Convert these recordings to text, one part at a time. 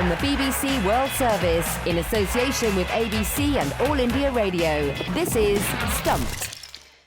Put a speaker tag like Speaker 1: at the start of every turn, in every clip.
Speaker 1: from the BBC World Service in association with ABC and All India Radio. This is Stumped.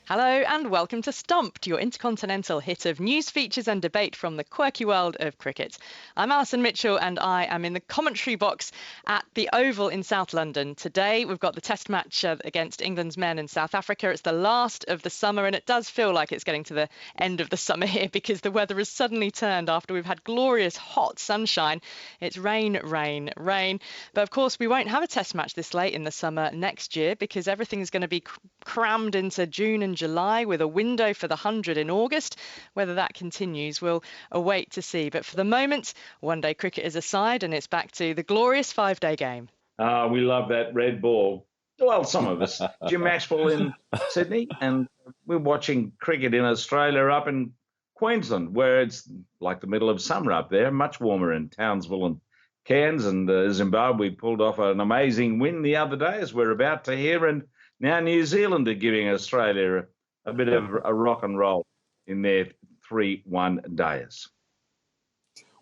Speaker 2: Hello and welcome to Stumped, your intercontinental hit of news, features and debate from the quirky world of cricket. I'm Alison Mitchell and I am in the commentary box at the Oval in South London. Today we've got the test match against England's men in South Africa. It's the last of the summer and it does feel like it's getting to the end of the summer here because the weather has suddenly turned after we've had glorious hot sunshine. It's rain, rain, rain. But of course we won't have a test match this late in the summer next year because everything's going to be crammed into June and July with a window for the 100 in August. Whether that continues, we'll await to see. But for the moment, one-day cricket is aside and it's back to the glorious five-day game.
Speaker 3: We love that red ball. Well, some of us. Jim Maxwell in Sydney, and we're watching cricket in Australia up in Queensland, where it's like the middle of summer up there, much warmer in Townsville and Cairns, and Zimbabwe pulled off an amazing win the other day, as we're about to hear, and now New Zealand are giving Australia a bit of a rock and roll in their 3-1 days.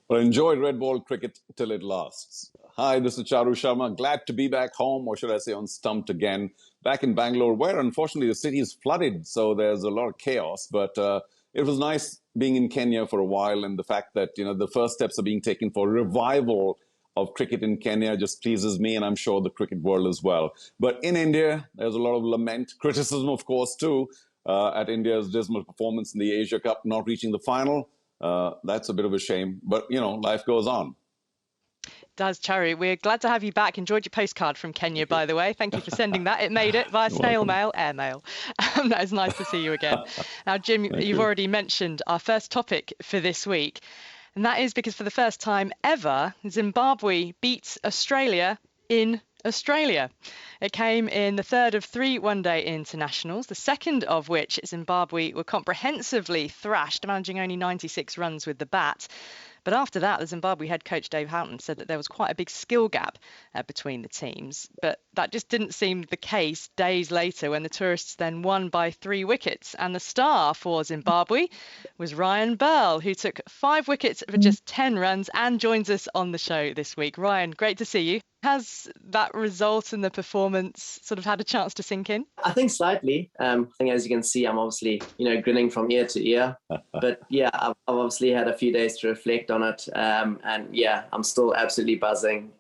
Speaker 4: Well, enjoy red ball cricket till it lasts. Hi, this is Charu Sharma. Glad to be back home, or should I say on Stumped again, back in Bangalore, where unfortunately the city is flooded, so there's a lot of chaos. But it was nice being in Kenya for a while, and the fact that, you know, the first steps are being taken for revival of cricket in Kenya just pleases me, and I'm sure the cricket world as well. But in India, there's a lot of lament, criticism, of course, too, at India's dismal performance in the Asia Cup, not reaching the final. That's a bit of a shame, but, you know, life goes on.
Speaker 2: Does, Charu. We're glad to have you back. Enjoyed your postcard from Kenya, by the way. Thank you for sending that. It made it via snail mail, airmail. That is nice to see you again. Now, Jim, you've already mentioned our first topic for this week. And that is because for the first time ever, Zimbabwe beats Australia in Australia. It came in the third of 3 one-day internationals, the second of which Zimbabwe were comprehensively thrashed, managing only 96 runs with the bat. But after that, the Zimbabwe head coach Dave Houghton said that there was quite a big skill gap between the teams. But that just didn't seem the case days later when the tourists then won by 3 wickets. And the star for Zimbabwe was Ryan Burl, who took 5 wickets for just 10 runs and joins us on the show this week. Ryan, great to see you. Has that result and the performance sort of had a chance to sink in?
Speaker 5: I think slightly. I think, as you can see, I'm obviously, grinning from ear to ear. But yeah, I've obviously had a few days to reflect on it. And yeah, I'm still absolutely buzzing.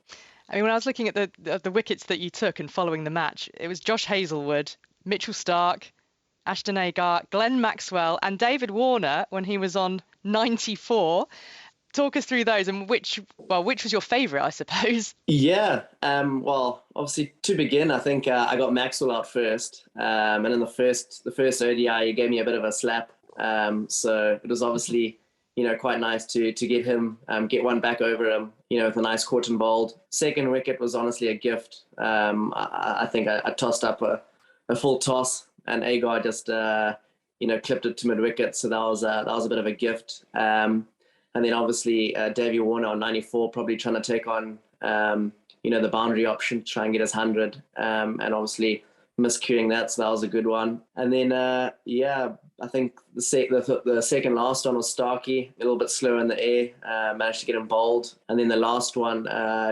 Speaker 2: I mean, when I was looking at the wickets that you took and following the match, it was Josh Hazlewood, Mitchell Starc, Ashton Agar, Glenn Maxwell and David Warner when he was on 94. Talk us through those and which was your favourite, I suppose? Yeah,
Speaker 5: well, obviously to begin, I think I got Maxwell out first, and in the first ODI, he gave me a bit of a slap. So it was obviously, quite nice to get him, get one back over him, with a nice caught and bowled. Second wicket was honestly a gift. I think I tossed up a full toss, and Agar just clipped it to mid wicket. So that was a bit of a gift. And then obviously Davey Warner on 94, probably trying to take on, the boundary option, to try and get his 100, and obviously miscuing that. So that was a good one. And then, I think the second last one was Starkey, a little bit slower in the air, managed to get him bowled. And then the last one,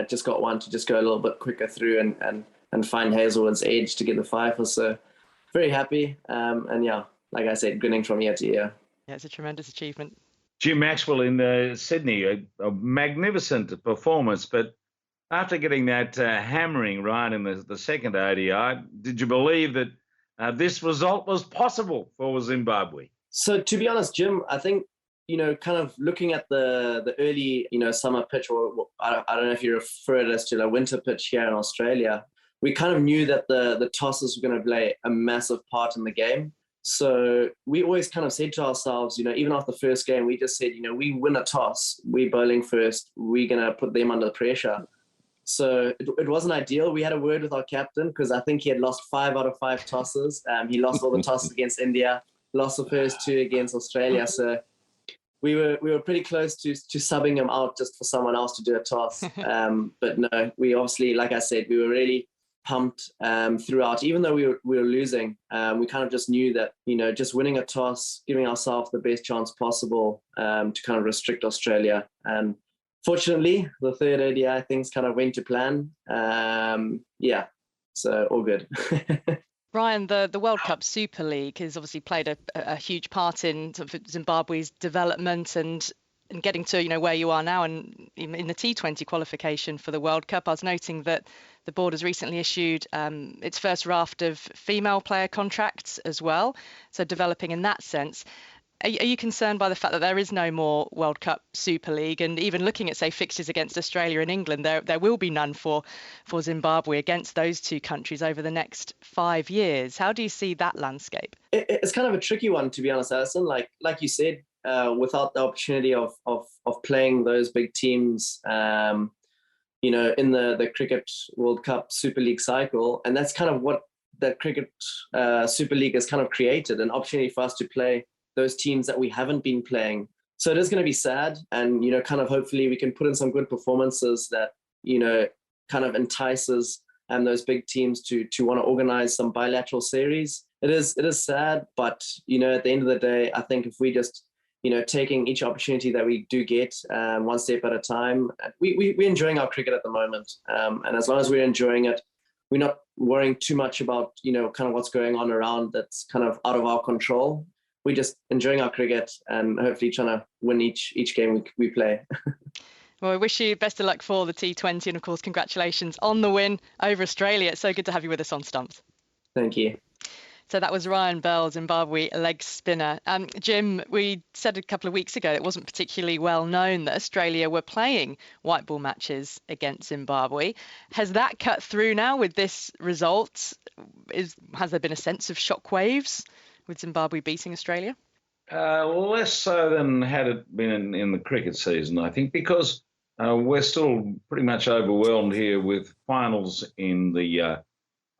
Speaker 5: just got one to just go a little bit quicker through and find Hazelwood's edge to get the 5. So very happy. And yeah, like I said, grinning from ear to ear.
Speaker 2: Yeah, it's a tremendous achievement.
Speaker 3: Jim Maxwell in Sydney, a magnificent performance. But after getting that hammering right in the second ODI, did you believe that this result was possible for Zimbabwe?
Speaker 5: So to be honest, Jim, I think, kind of looking at the early, summer pitch, or I don't know if you refer to it as to the winter pitch here in Australia, we kind of knew that the tosses were going to play a massive part in the game. So we always kind of said to ourselves, even after the first game, we just said, we win a toss, we bowling first, we're going to put them under pressure. So it wasn't ideal. We had a word with our captain because I think he had lost 5 out of 5 tosses. He lost all the tosses against India, lost the first 2 against Australia. So we were pretty close to subbing him out just for someone else to do a toss. But no, we obviously, like I said, we were really pumped throughout. Even though we were losing, we kind of just knew that, just winning a toss, giving ourselves the best chance possible to kind of restrict Australia. And fortunately, the third ODI things kind of went to plan. So all good.
Speaker 2: Ryan, the World Cup Super League has obviously played a huge part in sort of Zimbabwe's development and getting to where you are now, and in the T20 qualification for the World Cup. I was noting that the board has recently issued its first raft of female player contracts as well, so developing in that sense. Are you concerned by the fact that there is no more World Cup Super League, and even looking at, say, fixtures against Australia and England, there will be none for Zimbabwe against those two countries over the next 5 years? How do you see that landscape?
Speaker 5: It's kind of a tricky one, to be honest, Alison. Like you said, without the opportunity of playing those big teams, in the Cricket World Cup Super League cycle, and that's kind of what the Cricket Super League has kind of created, an opportunity for us to play those teams that we haven't been playing. So it is going to be sad, and kind of hopefully we can put in some good performances that kind of entices those big teams to want to organize some bilateral series. It is sad, but at the end of the day, I think if we just taking each opportunity that we do get one step at a time, we're enjoying our cricket at the moment, and as long as we're enjoying it, we're not worrying too much about kind of what's going on around that's kind of out of our control. We're just enjoying our cricket and hopefully trying to win each game we play.
Speaker 2: Well, I wish you best of luck for the T20, and of course, congratulations on the win over Australia. It's so good to have you with us on Stumped.
Speaker 5: Thank you.
Speaker 2: So that was Ryan Burl, Zimbabwe leg spinner. Jim, we said a couple of weeks ago it wasn't particularly well known that Australia were playing white ball matches against Zimbabwe. Has that cut through now with this result? Has there been a sense of shockwaves with Zimbabwe beating Australia?
Speaker 3: Less so than had it been in the cricket season, I think, because we're still pretty much overwhelmed here with finals in the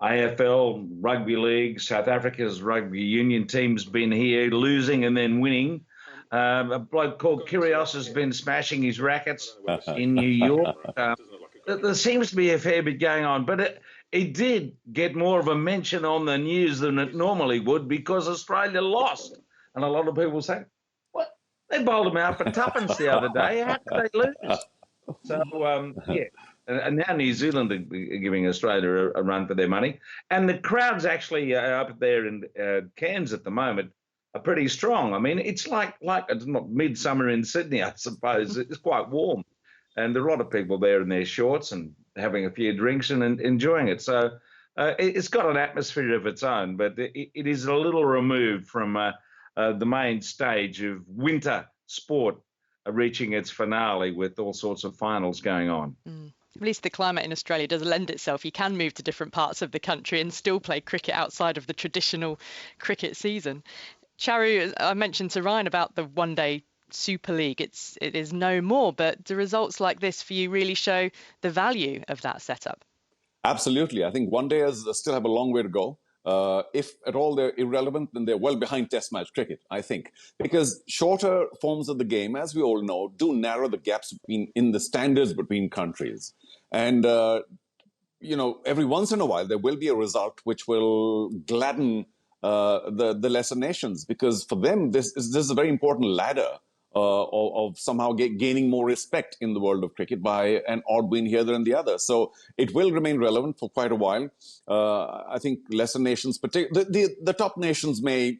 Speaker 3: AFL, Rugby League. South Africa's rugby union team's been here losing and then winning. A bloke called Kyrgios has been smashing his rackets in New York. There seems to be a fair bit going on, but it did get more of a mention on the news than it normally would because Australia lost. And a lot of people say, what? They bowled them out for tuppence the other day. How could they lose? So, yeah. And now New Zealand are giving Australia a run for their money. And the crowds actually up there in Cairns at the moment are pretty strong. I mean, it's like it's not midsummer in Sydney, I suppose. It's quite warm. And there are a lot of people there in their shorts and having a few drinks and enjoying it. So it's got an atmosphere of its own, but it is a little removed from the main stage of winter sport reaching its finale with all sorts of finals going on.
Speaker 2: At least the climate in Australia does lend itself. You can move to different parts of the country and still play cricket outside of the traditional cricket season. Charu, I mentioned to Ryan about the one-day Super League. It is no more, but do results like this for you really show the value of that setup?
Speaker 4: Absolutely. I think one days still have a long way to go. If at all they're irrelevant, then they're well behind Test match cricket, I think. Because shorter forms of the game, as we all know, do narrow the gaps in the standards between countries. And, every once in a while, there will be a result which will gladden the lesser nations. Because for them, this is a very important ladder of somehow gaining more respect in the world of cricket by an odd win here, there, and the other. So it will remain relevant for quite a while. I think lesser nations, the top nations may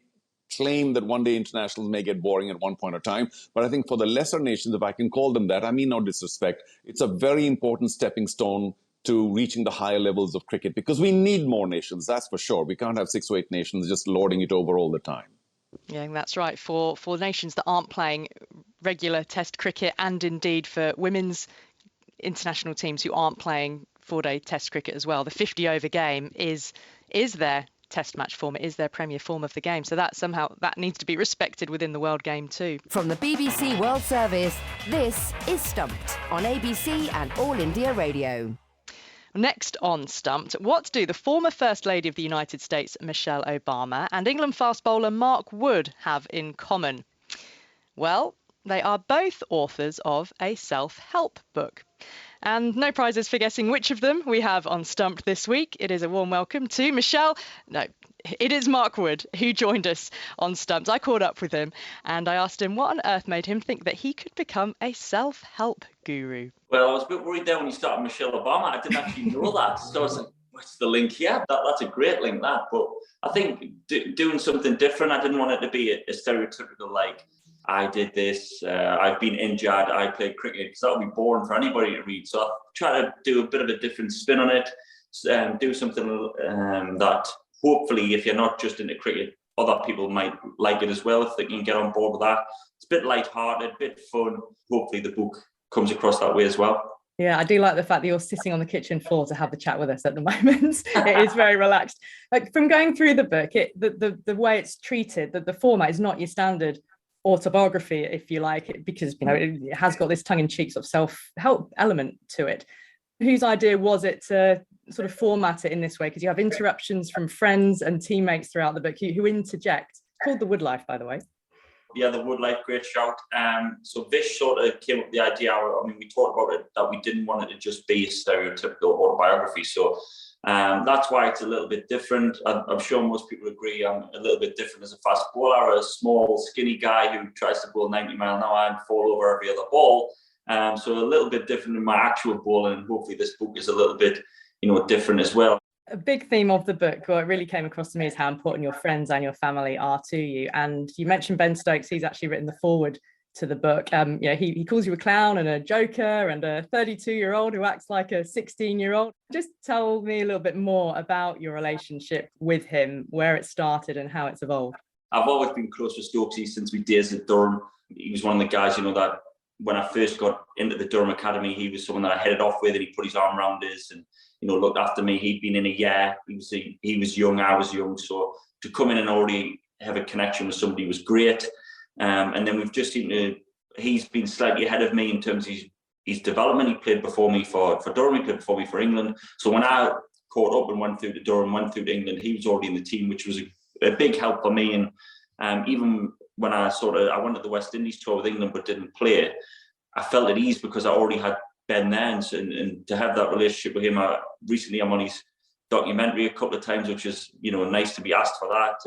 Speaker 4: claim that one-day internationals may get boring at one point of time, but I think for the lesser nations, if I can call them that, I mean no disrespect, it's a very important stepping stone to reaching the higher levels of cricket, because we need more nations, that's for sure. We can't have 6 or 8 nations just lording it over all the time.
Speaker 2: Yeah, that's right. For nations that aren't playing regular Test cricket, and indeed for women's international teams who aren't playing 4-day Test cricket as well, the 50-over game is their Test match form. It is their premier form of the game. So that needs to be respected within the world game too.
Speaker 1: From the BBC World Service, this is Stumped on ABC and All India Radio.
Speaker 2: Next on Stumped, what do the former First Lady of the United States, Michelle Obama, and England fast bowler Mark Wood have in common? Well, they are both authors of a self-help book. And no prizes for guessing which of them we have on Stumped this week. It is a warm welcome to Michelle. No, It is Mark Wood who joined us on Stumped. I caught up with him and I asked him what on earth made him think that he could become a self-help guru.
Speaker 6: Well, I was a bit worried there when you started Michelle Obama. I didn't actually know that. So I was like, what's the link here? That's a great link, that. But I think doing something different, I didn't want it to be a stereotypical, like, I did this, I've been injured, I played cricket, because that would be boring for anybody to read. So I try to do a bit of a different spin on it, do something that hopefully, if you're not just into cricket, other people might like it as well, if they can get on board with that. It's a bit light-hearted, a bit fun. Hopefully the book comes across that way as well.
Speaker 2: Yeah, I do like the fact that you're sitting on the kitchen floor to have the chat with us at the moment. It is very relaxed. Like, from going through the book, the way it's treated, the format is not your standard autobiography, if you like, because it has got this tongue-in-cheek sort of self-help element to it. Whose idea was it to sort of format it in this way? Because you have interruptions from friends and teammates throughout the book who interject. It's called The Wood Life, by the way.
Speaker 6: Yeah, The Wood Life, great shout. So Vish sort of came up with the idea. I mean, we talked about it, that we didn't want it to just be a stereotypical autobiography. So that's why it's a little bit different. I'm sure most people agree I'm a little bit different as a fast bowler, a small, skinny guy who tries to bowl 90 mile an hour and fall over every other ball. So a little bit different in my actual bowling, and hopefully this book is a little bit, different as well.
Speaker 2: A big theme of the book, what really came across to me, is how important your friends and your family are to you. And you mentioned Ben Stokes. He's actually written the foreword to the book. He calls you a clown and a joker and a 32-year-old who acts like a 16-year-old. Just tell me a little bit more about your relationship with him, where it started and how it's evolved.
Speaker 6: I've always been close with Stokesy since we days at Durham. He was one of the guys, that when I first got into the Durham Academy, he was someone that I headed off with, and he put his arm around us and looked after me. He'd been in a year. He was young, I was young. So to come in and already have a connection with somebody was great. And then we've just he's been slightly ahead of me in terms of his development. He played before me for Durham, he played before me for England. So when I caught up and went through to Durham, went through to England, he was already in the team, which was a big help for me. And even when I went to the West Indies tour with England but didn't play, I felt at ease because I already had Ben there, and to have that relationship with him. Recently I'm on his documentary a couple of times, which is nice to be asked for that.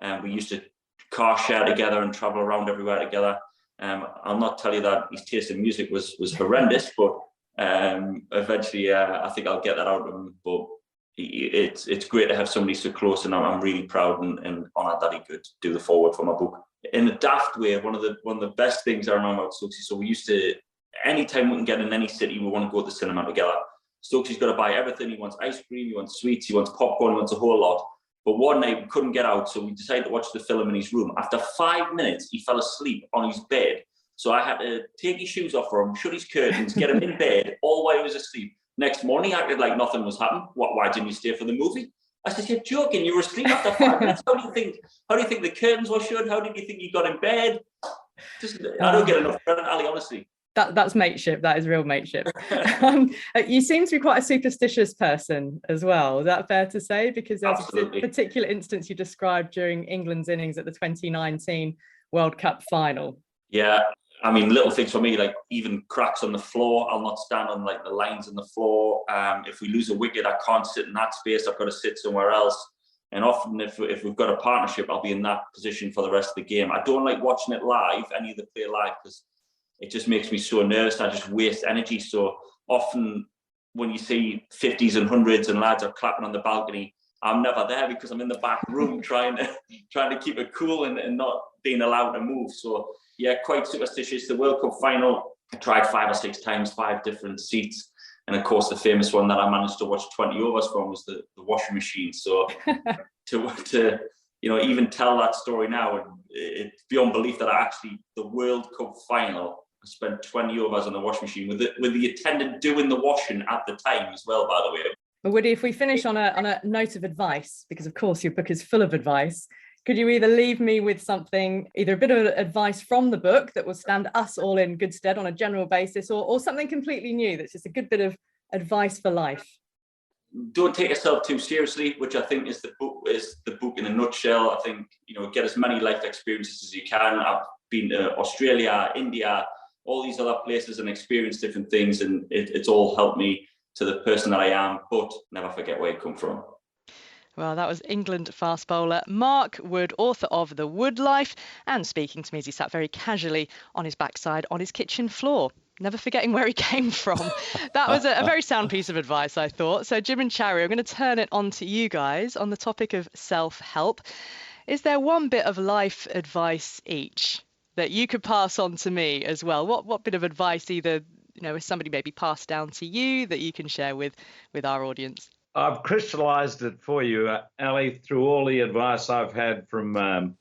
Speaker 6: And we used to car share together and travel around everywhere together. I'll not tell you that his taste in music was horrendous, but eventually I think I'll get that out of him. But it's great to have somebody so close, and I'm really proud and honoured that he could do the foreword for my book. In a daft way, one of the best things I remember about Stokesy, so we used to, anytime we can get in any city, we want to go to the cinema together. Stokesy's got to buy everything. He wants ice cream, he wants sweets, he wants popcorn, he wants a whole lot. But one night we couldn't get out, so we decided to watch the film in his room. After 5 minutes, he fell asleep on his bed. So I had to take his shoes off for him, shut his curtains, get him in bed, all while he was asleep. Next morning, he acted like nothing was happening. Why didn't you stay for the movie? I said, you're joking, you were asleep after 5 minutes. How do you think the curtains were shut? How did you think you got in bed? I don't get enough credit, Ali, honestly.
Speaker 2: That's mateship. That is real mateship. You seem to be quite a superstitious person as well. Is that fair to say? Because there's
Speaker 6: Absolutely.
Speaker 2: a particular instance you described during England's innings at the 2019 World Cup final.
Speaker 6: Yeah, I mean, little things for me, like even cracks on the floor. I'll not stand on like the lines on the floor. If we lose a wicket, I can't sit in that space. I've got to sit somewhere else. And often if we've got a partnership, I'll be in that position for the rest of the game. I don't like watching it live, any of the play live, because it just makes me so nervous. I just waste energy. So often when you see 50s and 100s and lads are clapping on the balcony, I'm never there because I'm in the back room trying to keep it cool and not being allowed to move. So yeah, quite superstitious. The World Cup final, I tried 5 or 6 times, 5 different seats. And of course, the famous one that I managed to watch 20 overs from was the washing machine. So to even tell that story now, it's beyond belief that the World Cup final, I spent 20 overs on the washing machine with the attendant doing the washing at the time as well, by the way.
Speaker 2: But Woody, if we finish on a note of advice, because of course your book is full of advice, could you either leave me with something, either a bit of advice from the book that will stand us all in good stead on a general basis, or something completely new that's just a good bit of advice for life?
Speaker 6: Don't take yourself too seriously, which I think is the book in a nutshell. I think, get as many life experiences as you can. I've been to Australia, India, all these other places and experienced different things, and it's all helped me to the person that I am, but never forget where you come from.
Speaker 2: Well, that was England fast bowler Mark Wood, author of The Wood Life, and speaking to me as he sat very casually on his backside on his kitchen floor, never forgetting where he came from. That was a very sound piece of advice, I thought. So Jim and Charu, I'm going to turn it on to you guys on the topic of self-help. Is there one bit of life advice each that you could pass on to me as well? What bit of advice either, is somebody maybe passed down to you that you can share with our audience?
Speaker 3: I've crystallised it for you, Ali, through all the advice I've had from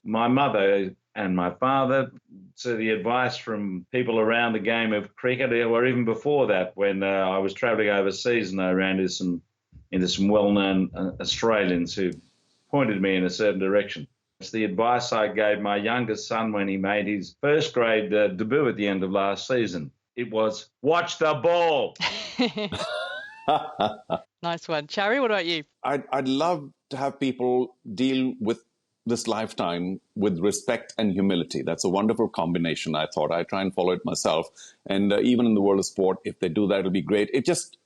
Speaker 3: my mother and my father, to the advice from people around the game of cricket, or even before that, when I was travelling overseas and I ran into some well-known Australians who pointed me in a certain direction. It's the advice I gave my youngest son when he made his first grade debut at the end of last season. It was, watch the ball.
Speaker 2: Nice one. Charu, what about you?
Speaker 4: I'd love to have people deal with this lifetime with respect and humility. That's a wonderful combination, I thought. I try and follow it myself. And even in the world of sport, if they do that, it'll be great. It just,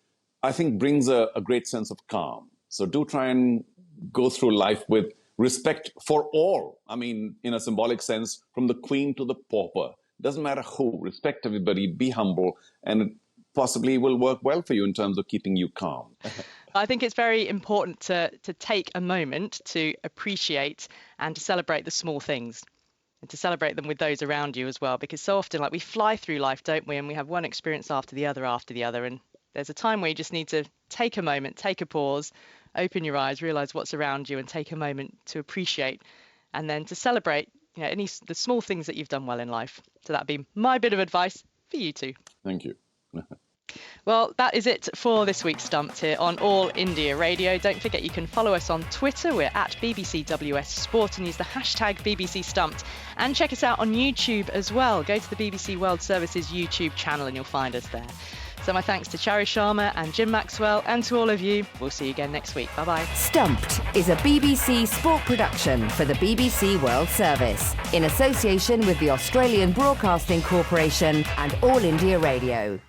Speaker 4: I think, brings a great sense of calm. So do try and go through life with respect for all. I mean, in a symbolic sense, from the queen to the pauper. Doesn't matter who. Respect everybody, be humble, and it possibly will work well for you in terms of keeping you calm.
Speaker 2: I think it's very important to take a moment to appreciate and to celebrate the small things, and to celebrate them with those around you as well, because so often, we fly through life, don't we? And we have one experience after the other, and there's a time where you just need to take a moment, take a pause, open your eyes, realize what's around you, and take a moment to appreciate, and then to celebrate the small things that you've done well in life. So that'd be my bit of advice for you too.
Speaker 4: Thank you.
Speaker 2: Well, that is it for this week's Stumped here on All India Radio. Don't forget you can follow us on Twitter. We're at BBCWS Sport and use the hashtag BBC Stumped. And check us out on YouTube as well. Go to the BBC World Service's YouTube channel and you'll find us there. So my thanks to Charu Sharma and Jim Maxwell, and to all of you. We'll see you again next week. Bye-bye.
Speaker 1: Stumped is a BBC sport production for the BBC World Service in association with the Australian Broadcasting Corporation and All India Radio.